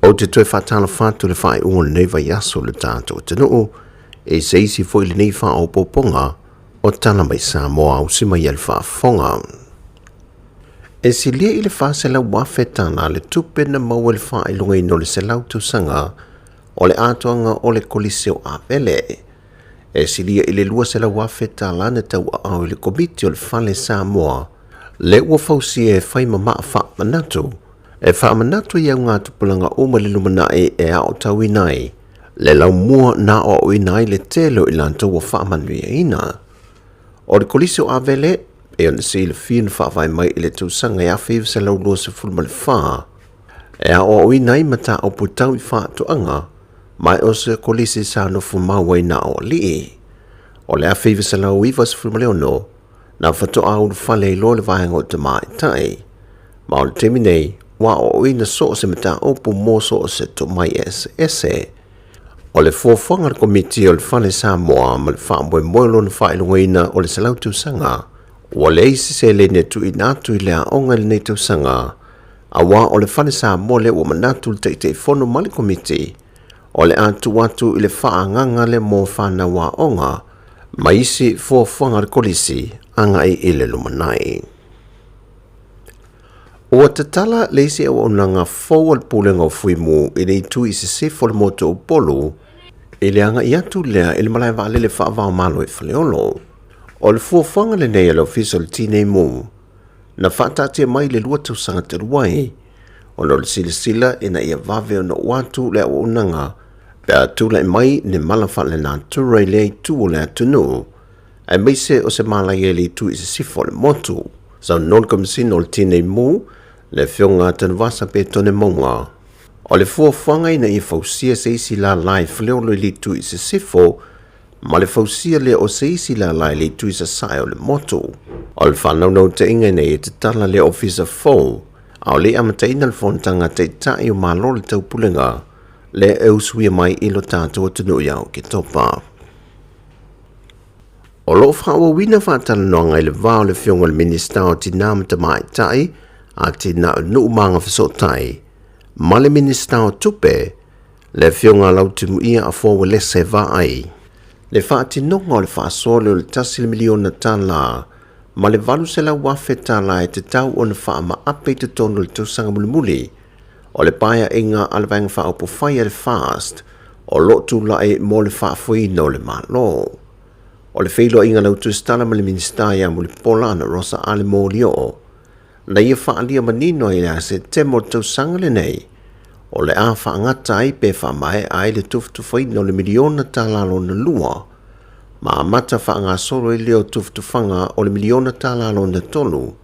O te toi whatala whātu le whae ungo nei vai aso le tātou te nuu, e se isi fo ili nei wha o poponga, o tala mai Sāmoa au sima i al whaafonga. E si lia i le wha se lau wawhetana le tupe na maua le wha ilunga ino le se lau tausanga, o le atoanga o le koliseo a vele. E si lia i le lua se lau wawhetala na tau au i le komiti o le whale Sāmoa, le ua fausi e whai mamaa wha manatu, e wha manatu i au ngā tupulanga o malilumanai e ao tau inai, le lau mua na o inai le telo i lanto wa wha manui e ina. O le koliseo a vele, e on si le fian wha vai mai i le tausanga e a whiu se lau lua se fulma le wha, e a o inai mata o putau i wha toanga, mai o se kolisi sa no fumawai na o lii. O le a whiu se lau iwa se fulma le ono, na whato au le whale i lo le vahenga o te mai tai. Ma o le temi nei, wa o ina so se mata opu mo so se to mai ese. O le fofonga le komiti o le whale Sāmoa ma le whaamboe moelo na whailungaina o le salau tausanga, wa le isi se le ne tu inatu i lea onga le ne tausanga, a wa o le whale Sāmoa le ua manatu le teitei fono ma le komiti, o le atu watu i le whaanganga le mo whana wa onga, ma isi fofonga le kolisi, anga i le lumanai. O te tala leisi au onanga fau al pulenga o fuimu i le itu i se sefo le moto o polu, i le anga i atu lea i le malai vale le whaavao malo e whaleolo. O le fuafanga le nei al ofisa le tine mu, na whaatatia mai le lua tausanga te ruai, o no le sila ina ia vave o na watu le au onanga, pe atu le mai ne malafa le na tura i le itu o le atunu, ai meise o se malai e le itu i se sefo le motu, sa non komisin o le tine mu, le fionga tanu wasa pe tone monga. O le fuafanga ina i fausia se isi la lai fleo le litu i se sifo, ma le fausia le o se isi la lai litu i se sae o le moto. O le whanau nau te inga nei e te tala le ofisa fau, au le amata ina le fontanga te tai o malo le tau pulenga, le eusuia mai ilo tātua tunu iau ki topa. O lo whaua wina whatala noanga i le vao le fionga le minista o tinamata mai tai, a tina nuu manga whasotai, ma le minista o tupe, le fionga lau timu ia a fōwa le se vai. Le whaati nonga o le whaasole o le tasi le miliona tala, ma le valu se lau wafe tala e te tau o na whaama ape te tono le tausanga mulimuli, o le paia inga a le vanga whaopo whaia le fast, o lotu lai mo le whaafui no le malo. O le whilo inga lau tu stala ma le minista ia mo le polana rosa ale mo lio, na ia whaalia manino i a se temo tausanga le nei, o le a whaangata ai pe whamae ai le tuftuwhai no le miliona tālalo na lua, ma amata whaanga soro i leo tuftufanga o le miliona tālalo na tolu,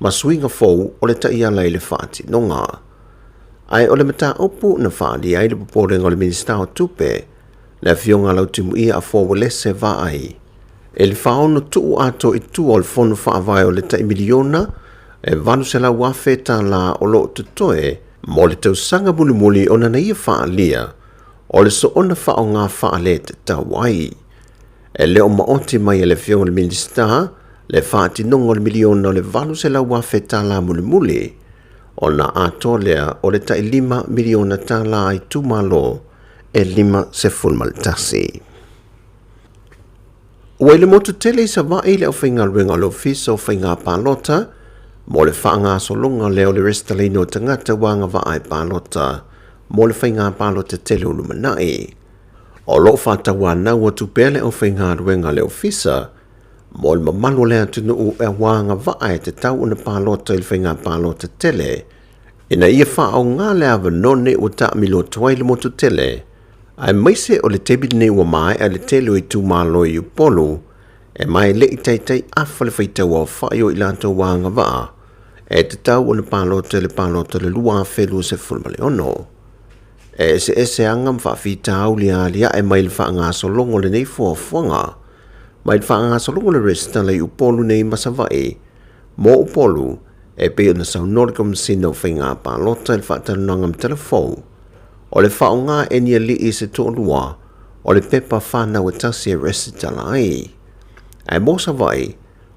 ma swinga fau o le taia lai le whaati nonga. Ai o le mata opu na whaali ai le poporenga o le minista o tupe, le fionga lau timu ia a fōwa lese va ai. E le whaono tuu ato i tu o le fono whaavai o le tai miliona, e vanu se la wafe ta la o lo tutoe, mo le tausanga mulimuli o na ia whaalia, o le so ona wha o ngā whaale te tawai. E leo maoti mai e le fionga le minista, le whaati nongo le miliona o le vanu se la wafe ta la mulimuli, o na ato lea o le tai 5 miliona ta la ai tumalo, e 5 se fulmal tasi. Ua le motu tele sa va le o whainga ruenga lo fiso o whainga pālota, mo le whaanga solonga leo le restalino tangata wanga va ai pālota, mo le whainga pālota tele ulumanai. O lo whatawa nau atu pele o whainga ruenga leo fisa, mo le mamalo lea tunu u e wanga va ai te tau una pālota il whainga pālota tele, ina ia wha o ngā lea vanone o ta milo tuai le motu tele, ai maise o le tebi nei ua mai a le tele o i tu malo i upolu, e mai le i taitai afa le whaitaua o whaio i lanto wanga vaa, e te tau o le pālota le lua whelu se fulma le ono. E se angam whawhita au lia e mai le whaanga solongo le nei fuafuanga, mai le whaanga solongo le resta le upolu nei masawai, mo upolu, e pe na sau norikam sino whainga pālota le whaatanangam telefou, o le whaonga e nia li i se tōlua, o le pepa whanau e tasi e resitala ai. Ai mosa vai,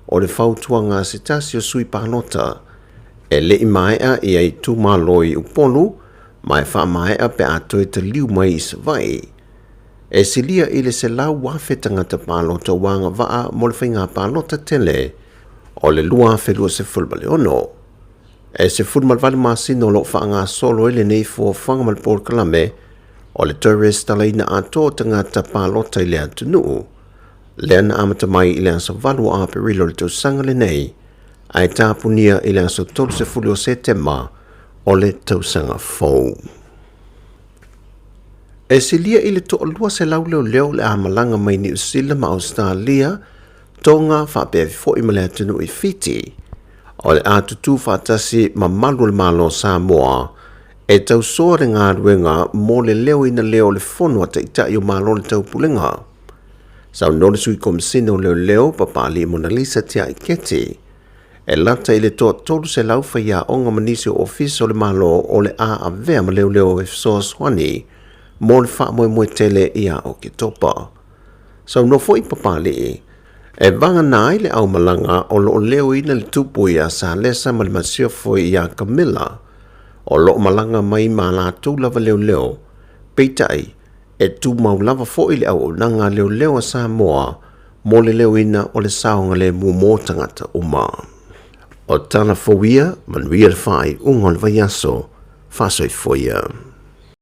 o le whautuanga se tasi o sui pālota, e le i mai a i ai tūmaloi upolu, mai wha mai a pe ato e te liu mai i se vai. E silia i le se lau wafe tangata pālota wanga waa mo le whainga pālota tele o le lua whelua se fulbale ono. E se fulmalvali masino lo whaanga solo ele nei fua whanga malpor kalame o le tourist tala ina ato tangata pālota i le atunu. Lea na amata mai i le aso valu a perilo le tausanga le nei, ai tāpunia i le aso tolu se fulio setema o le tausanga fau. E silia i le to'olua se lau leo le amalanga mai New Zealand ma Australia, tonga whapeawi fo'i ma le atunu i Fiti. O le atutu whatasi ma malu le malo Sāmoa, e tau soa re ngā ruenga mō le leo ina leo le whonua ta itai o malo le tau pulenga. Sau nore sui komisino leo papali Mona Lisa tia i keti. E lata i le toa tolu se lau whaia onga manisi o office o le malo o le a vea ma leo e fsoa swani, mō le wha moe tele ia o ki topa. Sau no fo i papali, e vanga nai le au malanga o lo leo ina le tupu ia sa lesa ma le masio fo ia Camilla, o lo malanga mai ma la tu lava leo, peitai, e tu mau lava fo i le au nanga leo a Sāmoa, mō le leo ina o le saonga le mu tangata uma. O tala fo ia, man ria le whai ungol vaiaso, fasoi fo ia.